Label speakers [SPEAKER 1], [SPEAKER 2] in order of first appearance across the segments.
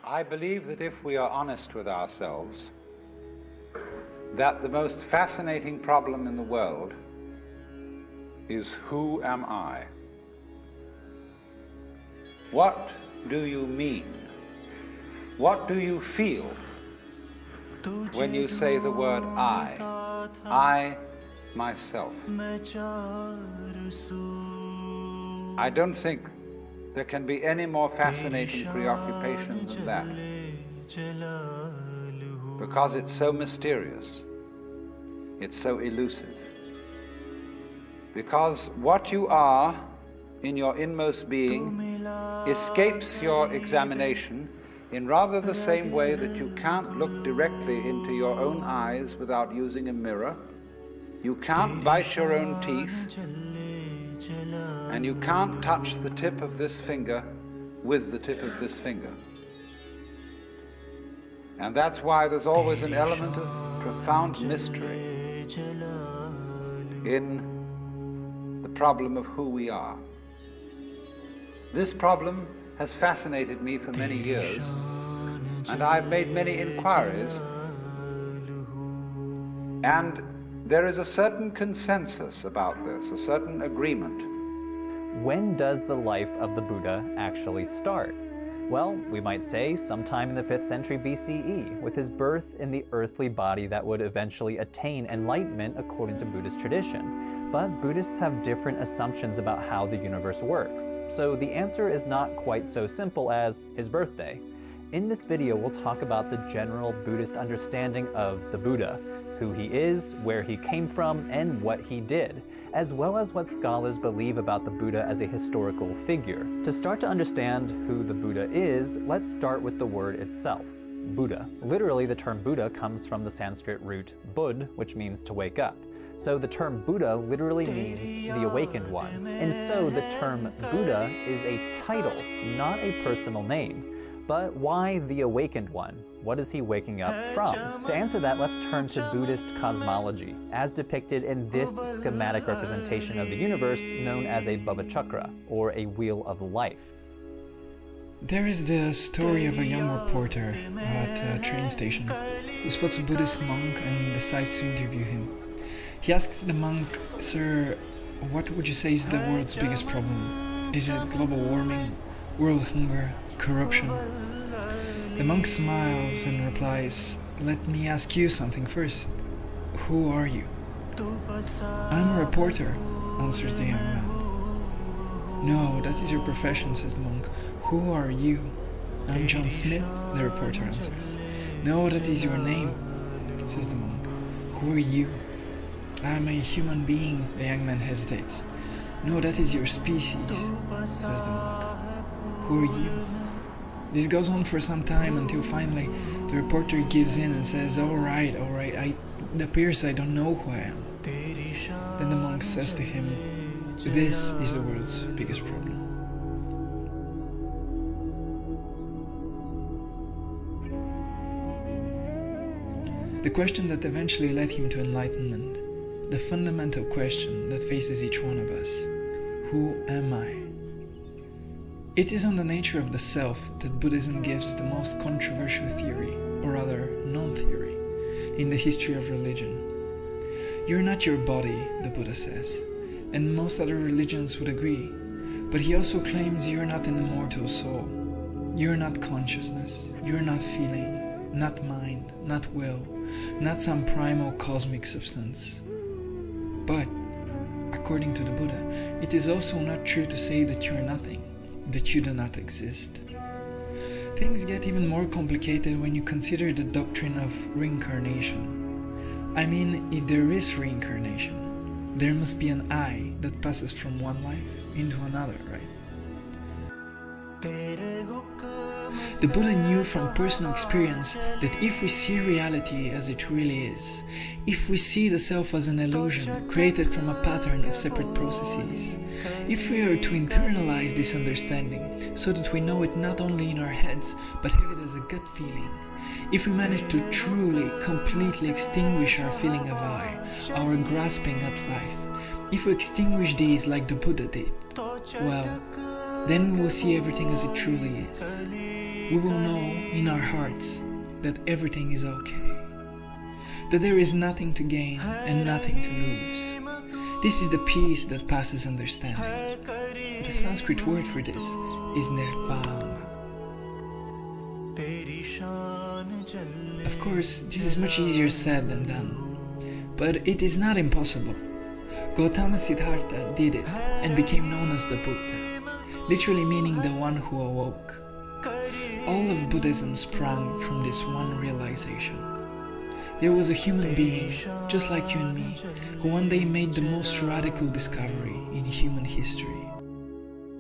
[SPEAKER 1] I believe that if we are honest with ourselves, that the most fascinating problem in the world is, who am I? What do you mean? What do you feel when you say the word I myself? I don't think there can be any more fascinating preoccupation than that, because it's so mysterious, it's so elusive. Because what you are in your inmost being escapes your examination in rather the same way that you can't look directly into your own eyes without using a mirror, you can't bite your own teeth, and you can't touch the tip of this finger with the tip of this finger. And that's why there's always an element of profound mystery in the problem of who we are. This problem has fascinated me for many years, and I've made many inquiries, and there is a certain consensus about this, a certain agreement.
[SPEAKER 2] When does the life of the Buddha actually start? Well, we might say sometime in the 5th century BCE, with his birth in the earthly body that would eventually attain enlightenment according to Buddhist tradition. But Buddhists have different assumptions about how the universe works, so the answer is not quite so simple as his birthday. In this video, we'll talk about the general Buddhist understanding of the Buddha, who he is, where he came from, and what he did, as well as what scholars believe about the Buddha as a historical figure. To start to understand who the Buddha is, let's start with the word itself, Buddha. Literally, the term Buddha comes from the Sanskrit root bud, which means to wake up. So the term Buddha literally means the awakened one. And so the term Buddha is a title, not a personal name. But why the awakened one? What is he waking up from? To answer that, let's turn to Buddhist cosmology, as depicted in this schematic representation of the universe known as a Bhava Chakra, or a wheel of life.
[SPEAKER 3] There is the story of a young reporter at a train station who spots a Buddhist monk and decides to interview him. He asks the monk, "Sir, what would you say is the world's biggest problem? Is it global warming, world hunger, corruption?" The monk smiles and replies, "Let me ask you something first. Who are you?" "I'm a reporter," answers the young man. "No, that is your profession," says the monk. "Who are you?" "I'm John Smith," the reporter answers. "No, that is your name," says the monk. "Who are you?" "I'm a human being," the young man hesitates. "No, that is your species," says the monk. "Who are you?" This goes on for some time until finally the reporter gives in and says, all right, it appears I don't know who I am." Then the monk says to him, "This is the world's biggest problem." The question that eventually led him to enlightenment, the fundamental question that faces each one of us: who am I? It is on the nature of the self that Buddhism gives the most controversial theory, or rather non-theory, in the history of religion. You're not your body, the Buddha says, and most other religions would agree, but he also claims you're not an immortal soul. You're not consciousness, you're not feeling, not mind, not will, not some primal cosmic substance. But, according to the Buddha, it is also not true to say that you're nothing, that you do not exist. Things get even more complicated when you consider the doctrine of reincarnation. I mean, if there is reincarnation, there must be an I that passes from one life into another, right? The Buddha knew from personal experience that if we see reality as it really is, if we see the self as an illusion created from a pattern of separate processes, if we are to internalize this understanding so that we know it not only in our heads but have it as a gut feeling, if we manage to truly, completely extinguish our feeling of I, our grasping at life, if we extinguish these like the Buddha did, well, then we will see everything as it truly is. We will know in our hearts that everything is okay, that there is nothing to gain and nothing to lose. This is the peace that passes understanding. The Sanskrit word for this is Mipham. Of course, this is much easier said than done, but it is not impossible. Gautama Siddhartha did it and became known as the Buddha, literally meaning the one who awoke. All of Buddhism sprang from this one realization. There was a human being, just like you and me, who one day made the most radical discovery in human history.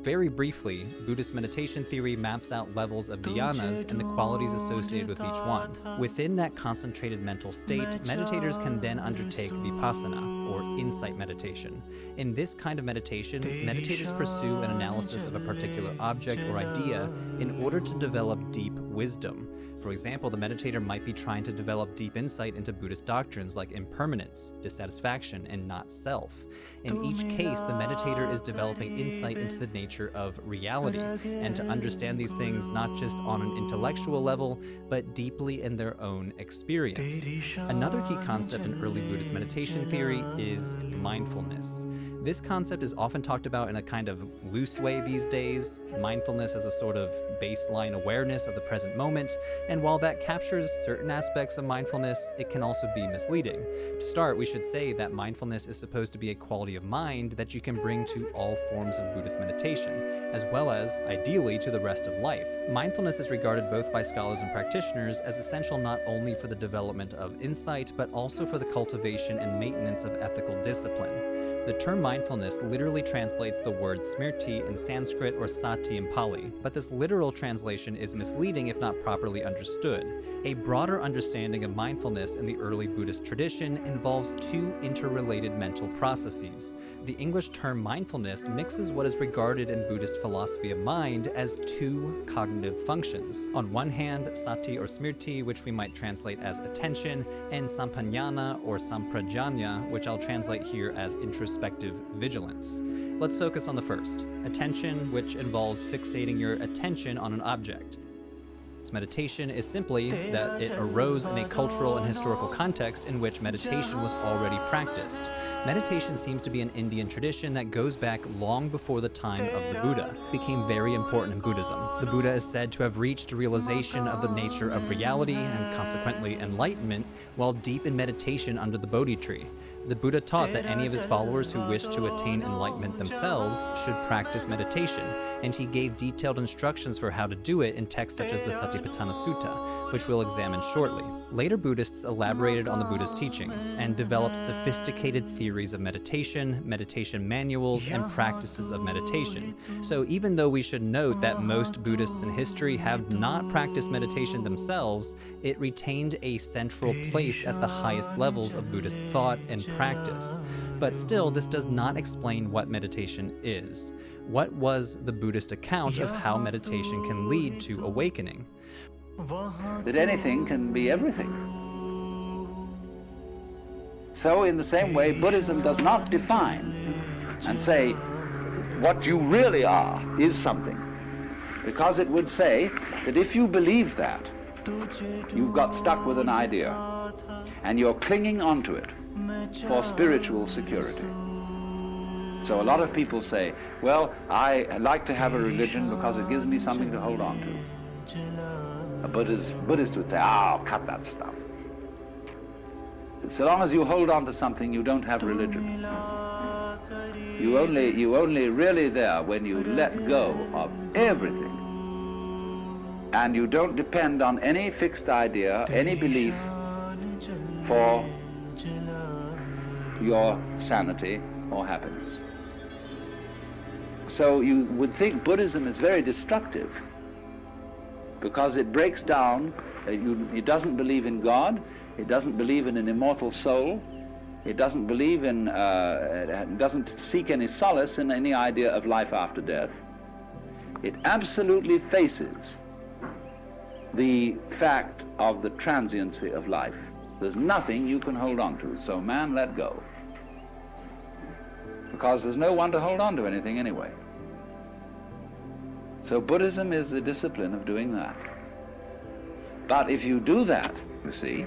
[SPEAKER 2] Very briefly, Buddhist meditation theory maps out levels of dhyanas and the qualities associated with each one. Within that concentrated mental state, meditators can then undertake vipassana, or insight meditation. In this kind of meditation, meditators pursue an analysis of a particular object or idea in order to develop deep wisdom. For example, the meditator might be trying to develop deep insight into Buddhist doctrines like impermanence, dissatisfaction, and not self. In each case, the meditator is developing insight into the nature of reality, and to understand these things not just on an intellectual level, but deeply in their own experience. Another key concept in early Buddhist meditation theory is mindfulness. This concept is often talked about in a kind of loose way these days, mindfulness as a sort of baseline awareness of the present moment, and while that captures certain aspects of mindfulness, it can also be misleading. To start, we should say that mindfulness is supposed to be a quality of mind that you can bring to all forms of Buddhist meditation, as well as, ideally, to the rest of life. Mindfulness is regarded both by scholars and practitioners as essential not only for the development of insight, but also for the cultivation and maintenance of ethical discipline. The term mindfulness literally translates the word smriti in Sanskrit or sati in Pali, but this literal translation is misleading if not properly understood. A broader understanding of mindfulness in the early Buddhist tradition involves two interrelated mental processes. The English term mindfulness mixes what is regarded in Buddhist philosophy of mind as two cognitive functions. On one hand, sati or smriti, which we might translate as attention, and sampajñana or samprajñana, which I'll translate here as introspective vigilance. Let's focus on the first, attention, which involves fixating your attention on an object. Meditation is simply that it arose in a cultural and historical context in which meditation was already practiced. Meditation seems to be an Indian tradition that goes back long before the time of the Buddha. It became very important in Buddhism. The Buddha is said to have reached a realization of the nature of reality and consequently enlightenment while deep in meditation under the Bodhi tree. The Buddha taught that any of his followers who wished to attain enlightenment themselves should practice meditation, and he gave detailed instructions for how to do it in texts such as the Satipatthana Sutta, which we'll examine shortly. Later Buddhists elaborated on the Buddha's teachings and developed sophisticated theories of meditation, meditation manuals, and practices of meditation. So even though we should note that most Buddhists in history have not practiced meditation themselves, it retained a central place at the highest levels of Buddhist thought and practice. But still, this does not explain what meditation is. What was the Buddhist account of how meditation can lead to awakening?
[SPEAKER 1] That anything can be everything. So in the same way, Buddhism does not define and say what you really are is something, because it would say that if you believe that, you've got stuck with an idea and you're clinging onto it for spiritual security. So a lot of people say, well, I like to have a religion because it gives me something to hold on to. A Buddhist would say, oh, cut that stuff. So long as you hold on to something, you don't have religion. You only really there when you let go of everything. And you don't depend on any fixed idea, any belief for your sanity or happiness. So you would think Buddhism is very destructive because it breaks down, it doesn't believe in God, it doesn't believe in an immortal soul, it doesn't believe in, doesn't seek any solace in any idea of life after death. It absolutely faces the fact of the transiency of life. There's nothing you can hold on to, so man, let go. Because there's no one to hold on to anything anyway. So Buddhism is the discipline of doing that. But if you do that, you see,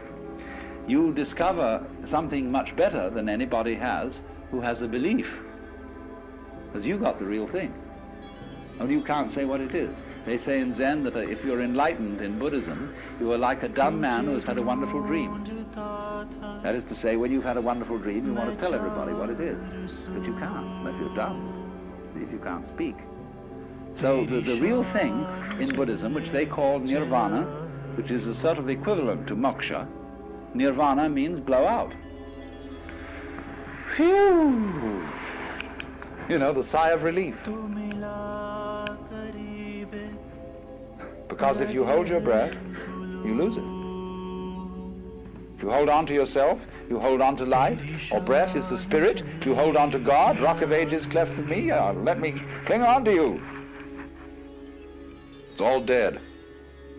[SPEAKER 1] you discover something much better than anybody has who has a belief. Because you got the real thing. Only you can't say what it is. They say in Zen that if you're enlightened in Buddhism, you are like a dumb man who has had a wonderful dream. That is to say, when you've had a wonderful dream, you want to tell everybody what it is. But you can't, unless you're dumb. See, if you can't speak. So the real thing in Buddhism, which they call nirvana, which is a sort of equivalent to moksha, nirvana means blow out. Phew! You know, the sigh of relief. Because if you hold your breath, you lose it. If you hold on to yourself, you hold on to life, or breath is the spirit, you hold on to God, rock of ages cleft for me, let me cling on to you. It's all dead.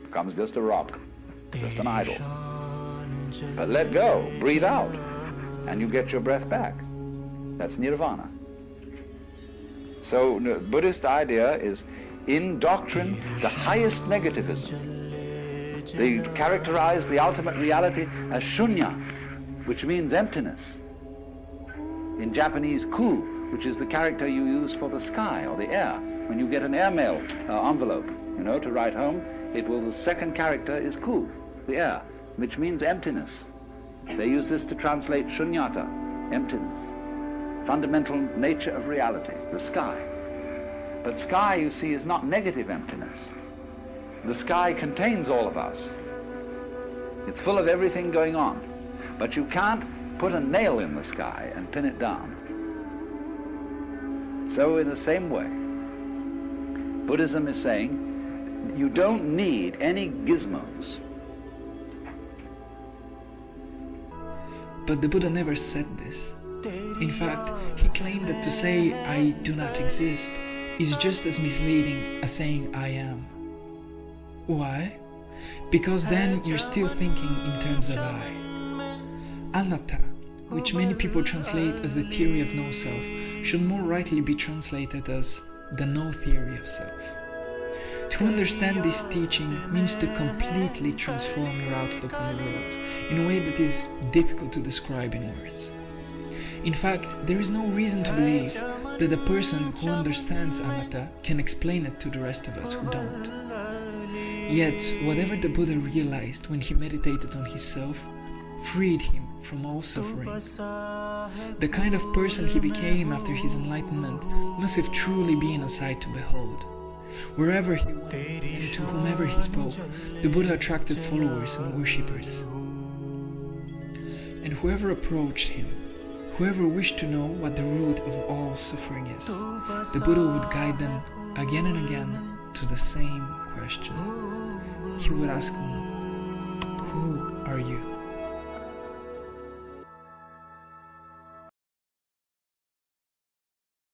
[SPEAKER 1] Becomes just a rock, just an idol. But let go, breathe out, and you get your breath back. That's nirvana. So the Buddhist idea is, in doctrine, the highest negativism. They characterize the ultimate reality as shunya, which means emptiness. In Japanese, ku, which is the character you use for the sky or the air. When you get an airmail envelope, you know, to write home, the second character is ku, the air, which means emptiness. They use this to translate shunyata, emptiness, fundamental nature of reality, the sky. But sky, you see, is not negative emptiness. The sky contains all of us. It's full of everything going on. But you can't put a nail in the sky and pin it down. So in the same way, Buddhism is saying, you don't need any gizmos.
[SPEAKER 3] But the Buddha never said this. In fact, he claimed that to say, I do not exist, is just as misleading as saying, I am. Why? Because then you're still thinking in terms of I. Anatta, which many people translate as the theory of no self, should more rightly be translated as the no theory of self. To understand this teaching means to completely transform your outlook on the world in a way that is difficult to describe in words. In fact, there is no reason to believe that a person who understands anatta can explain it to the rest of us who don't. Yet, whatever the Buddha realized when he meditated on his self, freed him from all suffering. The kind of person he became after his enlightenment must have truly been a sight to behold. Wherever he went and to whomever he spoke, the Buddha attracted followers and worshippers. And whoever approached him, whoever wished to know what the root of all suffering is, the Buddha would guide them again and again to the same question. He would ask them, who